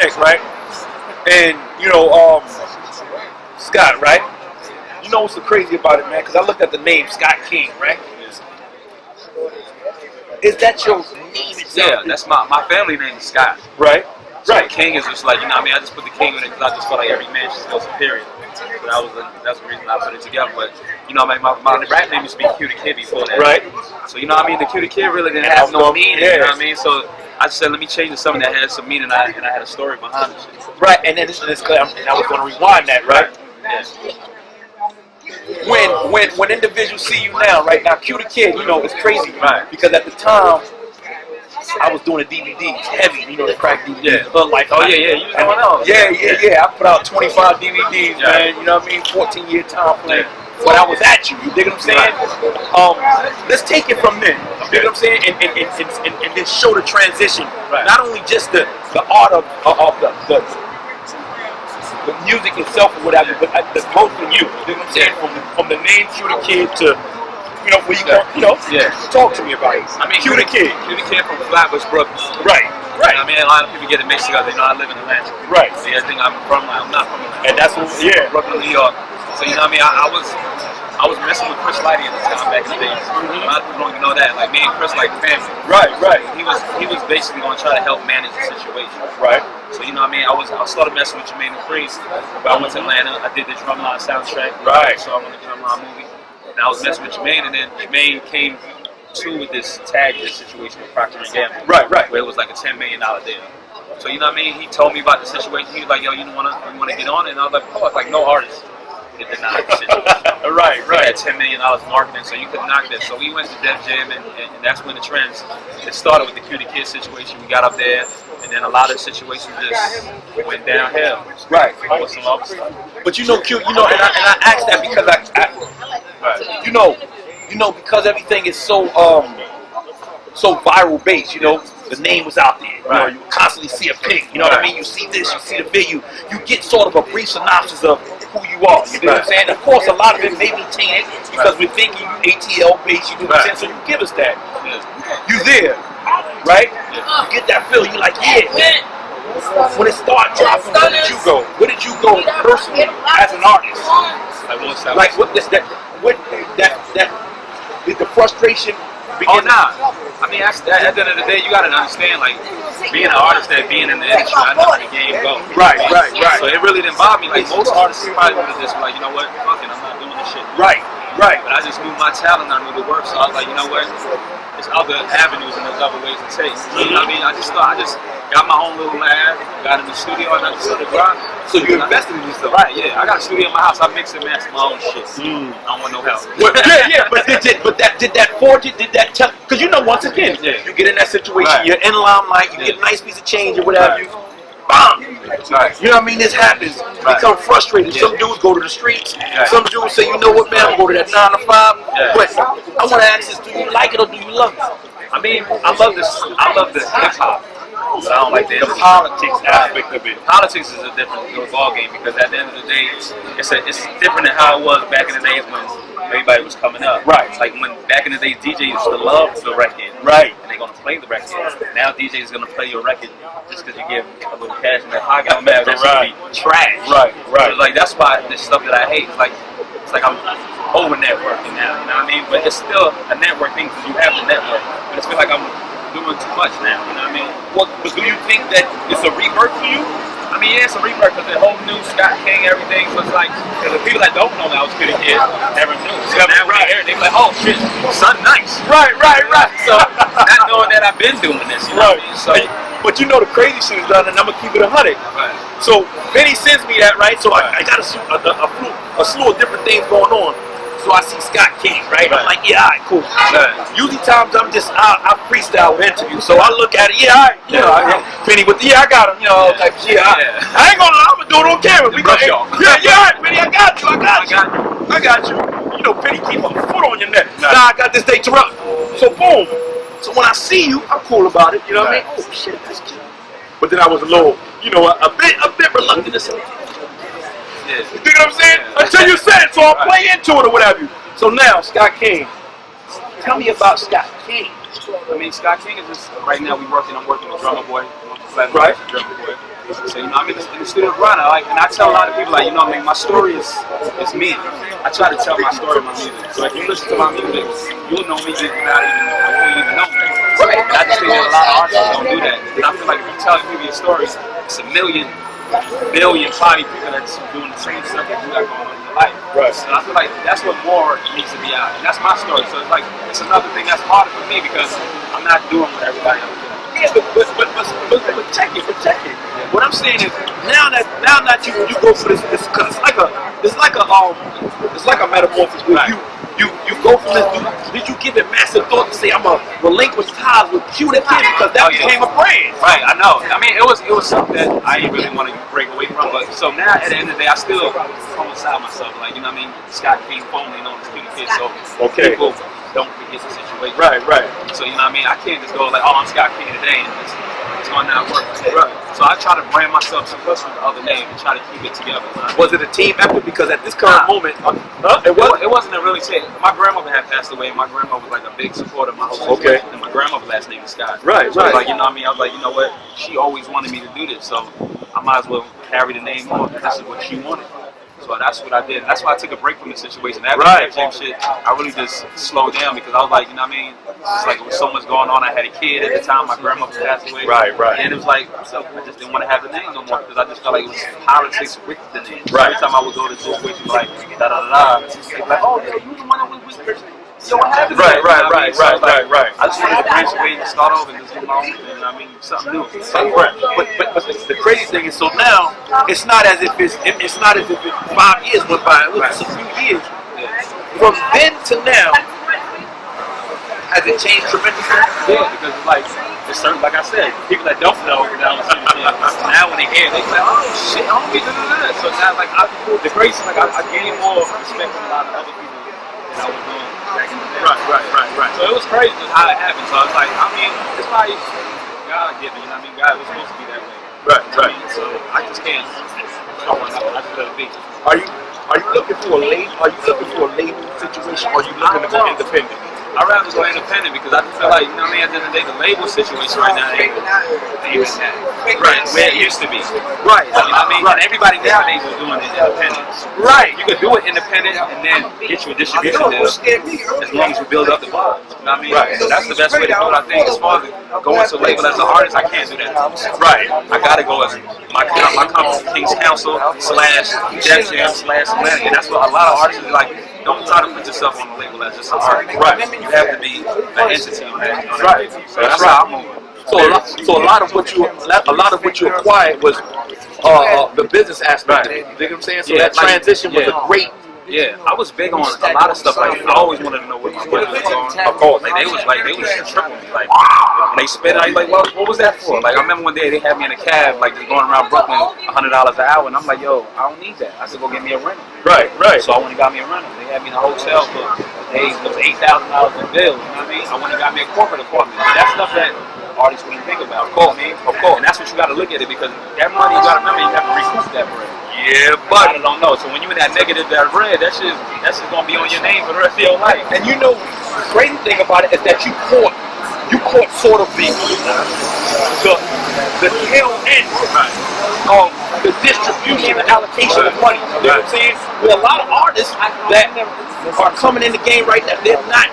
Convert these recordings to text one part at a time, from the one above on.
next, right? And Scott, right? You know what's so crazy about it, man? Because I looked at the name Scott King, right? Is that your name itself? Yeah, that's my family name is Scott. Right. So right. King is just like, you know what I mean? I just put the King in it because I just felt like every man should feel superior. So that's the reason I put it together. But, you know what I mean? My rap name used to be Q the Kid before that. Right. So, you know what I mean? The Q the Kid really didn't have no meaning, you know what I mean? So I just said, let me change it to something that has some meaning, and I had a story behind it. Right, and then this is clear. And I was going to rewind that, right? Yeah. When individuals see you now, right now, Q the Kid, it's crazy, right? Because at the time, I was doing the DVDs, heavy, the crack DVDs. Yeah. Hood Life. Oh yeah, you was doing those. Yeah. I put out 25 DVDs, man. You know what I mean? 14-year time frame. But I was at you. You dig what I'm saying? Right. Let's take it from then. You dig what I'm saying? And then show the transition. Right. Not only just the art of the music itself or whatever, but the growth in you. You know what I'm saying? From the name Q the Kid to, where you go, talk to me about it. I mean, Q the Kid. Q the Kid from Flatbush, Brooklyn. Right. You know, I mean, a lot of people get it mixed together. I live in Atlanta. Right. So you think I'm not from Atlanta. And that's what, Brooklyn, New York. So you know what I mean? I was messing with Chris Lighty at the time back in the days. A lot of people don't even know that. Like me and Chris, like family. Right. He was basically going to try to help manage the situation. Right. So you know what I mean? I started messing with Jermaine Dupree. But I went to Atlanta. I did the Drumline soundtrack. Right. So I went to the Drumline movie. And I was messing with Jermaine, and then Jermaine came to with this situation with Procter & Gamble. Right. Where it was like a $10 million deal. So you know what I mean? He told me about the situation. He was like, yo, you want to get on it? And I was like, oh, it's like no artist would have denied the situation. Right. He had $10 million marketing, so you couldn't knock that. So we went to Def Jam, and that's when it started with the Q the Kid situation. We got up there, and then a lot of situations just went downhill. Right. With some other stuff. But Q, and I asked that because because everything is so viral based, the name was out there. Right. You constantly see a pic, you know what I mean? You see this, you see the video, you get sort of a brief synopsis of who you are. You know what I'm saying? Of course, a lot of it may be tainted because we're thinking you ATL based, you know what I'm saying? So you give us that. You there, right? You get that feel, you like, When it started dropping, where did you go? Where did you go personally as an artist? Like the frustration. Oh nah. I mean, at the end of the day, you gotta understand, like, being an artist that being in the industry, I know how the game goes. Right. So it really didn't bother me. Like most artists probably would have just like, you know what, fuck it, I'm not doing this shit. Right. But I just knew my talent, I knew the work, so I was like, you know what, there's other avenues and there's other ways to take. You know what I mean? I just got my own little lab, got in the studio, and I just started grinding. So you invested in yourself? Right, yeah. I got a studio in my house. I mix and master my own shit. I don't want no help. But did that forge it? Did that tell? Because once again, you get in that situation, you're in limelight, you get a nice piece of change or whatever. Bam! Right. You know what I mean? This happens. Become frustrated. Some dudes go to the streets. Some dudes say, you know what, man, I'm going to go to that 9 to 5. But I want to ask this: do you like it or do you love it? I mean, I love the hip hop. But I don't like the politics aspect of it. Politics is a different ball game because at the end of the day, it's different than how it was back in the day when everybody was coming up. Right. It's like when back in the day, DJs used to love the record. Right. And they're gonna play the record. Now DJs is gonna play your record just because you give a little cash in their pocket. I'm mad that's gonna be trash. Right. So like that's why this stuff that I hate. It's like I'm over networking now. You know what I mean? But it's still a network thing because you have the network. But it's feel like I'm doing too much now, you know what I mean? But do you think that it's a rebirth for you? I mean, yeah, it's a rebirth because the whole new Scott King, everything. So it's like, the people that don't know that I was Q the Kid never knew. So now when they hear it, they be like, oh shit, son nice. Right. So not knowing that I've been doing this, you know what I mean? So, but the crazy shit is done, and I'm going to keep it 100. Right. So Benny sends me that, right? So I got a slew of different things going on. So I see Scott King, right? I'm like, yeah, all right, cool. Usually times I freestyle with interviews. So I look at it, Benny with I got him, like, I ain't gonna lie, I'm gonna do it on camera. We brush all right, Benny, I got you. Benny, keep a foot on your neck. Nah, I got this day, Terrell. So boom. So when I see you, I'm cool about it, you know what I mean? Oh shit, that's cute. But then I was a little, a bit reluctant to say. You dig what I'm saying? Until you said it, so I'll play into it or whatever. So now, Scott King. Tell me about Scott King. I mean, Scott King is just, right now I'm working with Drummer Boy. Right. Drummer Boy. So I'm in the studio grinding. And I tell a lot of people, like, my story is me. I try to tell my story in my music. So if you listen to my music, you'll know me without even know me. Right. And I just think that a lot of artists don't do that. And I feel like if you tell people your story, it's a million probably people that's doing the same stuff that you got going on in your life. Right. So I feel like that's what more needs to be out. And that's my story. So it's like, it's another thing that's harder for me because I'm not doing what everybody else doing. Yeah, but check it. What I'm saying is now that you go for this, because it's like a metamorphosis where you go from this. Did you give it massive thought to say I'm gonna relinquish ties with Q the Kid because that became a brand? Right, I know. I mean, it was something that I didn't really want to break away from. But so now at the end of the day, I still coincide myself. Like, Scott King formerly known as Q the Kid. So people don't forget the situation. Right. So I can't just go like, oh, I'm Scott King today, and it's gonna not work. Right. So I try to brand myself with the other name and try to keep it together. Was it a team effort? Because at this current moment, it wasn't a really team. My grandmother had passed away. My grandma was like a big supporter of my whole situation. And my grandmother's last name is Scott. Right. Like, I was like, you know what? She always wanted me to do this, so I might as well carry the name on. This is what she wanted. So that's what I did. That's why I took a break from the situation. After that gym shit, I really just slowed down because I was like, it's like it was so much going on. I had a kid at the time. My grandmother passed away. Right. And it was like, so I just didn't want to have the name no more because I just felt like it was politics with the name. Right. Every time I would go to situations like da-da-da-da, they'd be like, oh, yo, you the one that was with Christian. Yo, what happened? Right. I just wanted to branch away and start over and just do my own thing. Something new. Something fresh. But the crazy thing is, so now it's not as if it's not as if 5 years went by. It was just a few years. From then to now, has it changed tremendously? Yeah, because it's certain, like I said, people that don't know now when they hear it, they say, oh shit, homie, So now, the crazy thing, I gained more respect from a lot of other people that I was doing back in the day. Right. So it was crazy how it happened. So I was like, it's probably God given, God was supposed to be that way. Right. So I just can't. I just let it be. Are you looking for a label? Are you looking for a label situation, or are you looking to go independent? I'd rather go independent because I just feel like, at the end of the day, the label situation right now ain't even that. Right, where it used to be. Right. And everybody nowadays is doing it independent. Right. You could do it independent and then get you a distribution deal as long as you build up the buzz. Right. So that's the best way to do it, I think. As far as going to a label as an artist, I can't do that. Right. I gotta go as my company, King's Council / Def Jam / Atlantic. And that's what a lot of artists are like. Don't try to put yourself on the label as just an artist. Right. You have to be an entity on that. Right. So that's how I'm moving. So a lot of what you acquired was the business aspect of it. You know what I'm saying? So that transition was a great. Yeah, I was big on a lot of stuff. Like, I always wanted to know what my budget was on. Of course. They was tripping me. Like, when they spit, I was like, what was that for? Like, I remember one day they had me in a cab, like, just going around Brooklyn, $100 an hour, and I'm like, yo, I don't need that. I said, go get me a rental. Right. So I went and got me a rental. They had me in a hotel for days. It was $8,000 in bills. You know what I mean? I went and got me a corporate apartment. But that's stuff that artists wouldn't think about. Of course. And that's what you got to look at it because that money, you got to remember, you have to recoup that bread. Yeah, but I don't know. So when you in that negative, that red, that's just gonna be on your name for the rest of your life. And the crazy thing about it is that you caught sort of the tail end of the distribution and allocation of money. You know what I'm saying? With a lot of artists that are coming in the game right now, they're not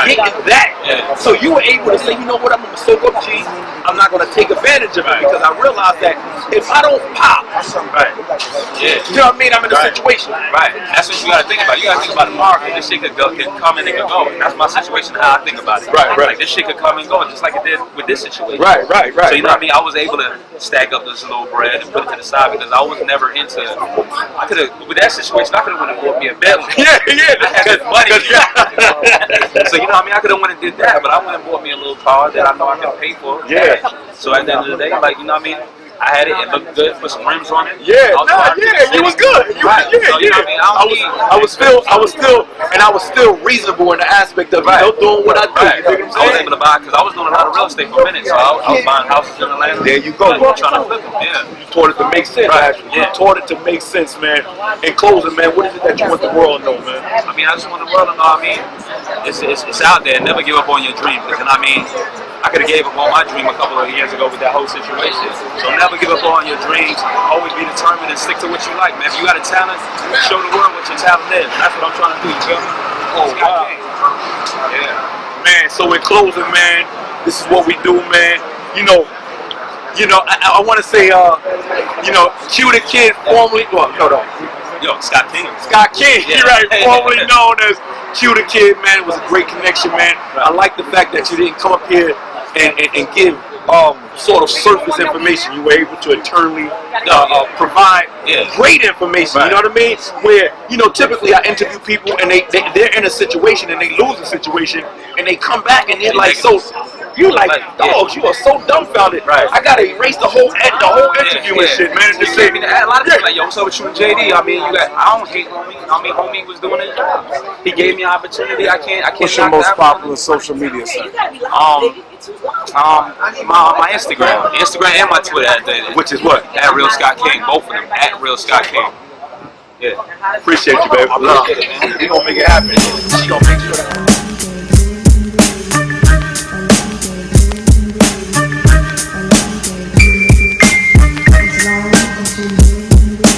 getting that. Yeah. So you were able to say, you know what, I'm gonna soak up G. I'm not gonna take advantage of it because I realize that if I don't pop, Yeah. you know what I mean? I'm in a situation. Right. That's what you gotta think about. You gotta think about the market. This shit could come and it could go. And that's my situation, how I think about it. Right. Like this shit could come and go just like it did with this situation. Right. So you know what I mean? I was able to stack up this little bread and put it to the side because I was never into. With that situation, I could have went and bought me a Bentley. Yeah. I had money. So you know what I mean? I could have went and did that, but I went and bought me a little car that I know I can pay for. Yeah. So at the end of the day, like, you know what I mean? I had it looked good, put some rims on it. Yeah, you was good. Right. So, you know what I mean? I was still reasonable in the aspect of doing what I do. Right. You know what I'm saying? I was able to buy because I was doing a lot of real estate for a minute, so I was buying houses in Atlanta. There you go. Trying to flip them. Yeah. You taught it to make sense. Right. Actually. You taught it to make sense, man. In closing, man, what is it that you want the world to know, man? I mean, I just want the world to know. I mean, it's out there. Never give up on your dream. Because I mean, I could have gave up on my dream a couple of years ago with that whole situation. So never give up on your dreams. Always be determined and stick to what you like, man. If you got a talent, show the world what your talent is. That's what I'm trying to do, you feel me? Oh, wow. Yeah. Man, so in closing, man, this is what we do, man. I want to say, Q the Kid, formerly, Yo, Scott King. Scott King, Yeah. right, formerly known as Q the Kid, man. It was a great connection, man. I like the fact that you didn't come up here and give sort of surface information. You were able to internally provide great information. You know what I mean? Where typically I interview people and they're in a situation and they lose a situation and they come back and they're like, so you like dogs. You are so dumbfounded. Right. I gotta erase the whole interview and shit, man. And just say, a lot of people like, yo, what's up with you and JD? I mean, I don't hate homie. I mean, homie was doing his job. He gave me an opportunity. I can't. What's your most popular social media site? My Instagram and my Twitter, which is what? At Real Scott King, both of them at Real Scott King. Yeah. Appreciate you, baby. I appreciate it, man. We gonna make it happen. She gonna make sure that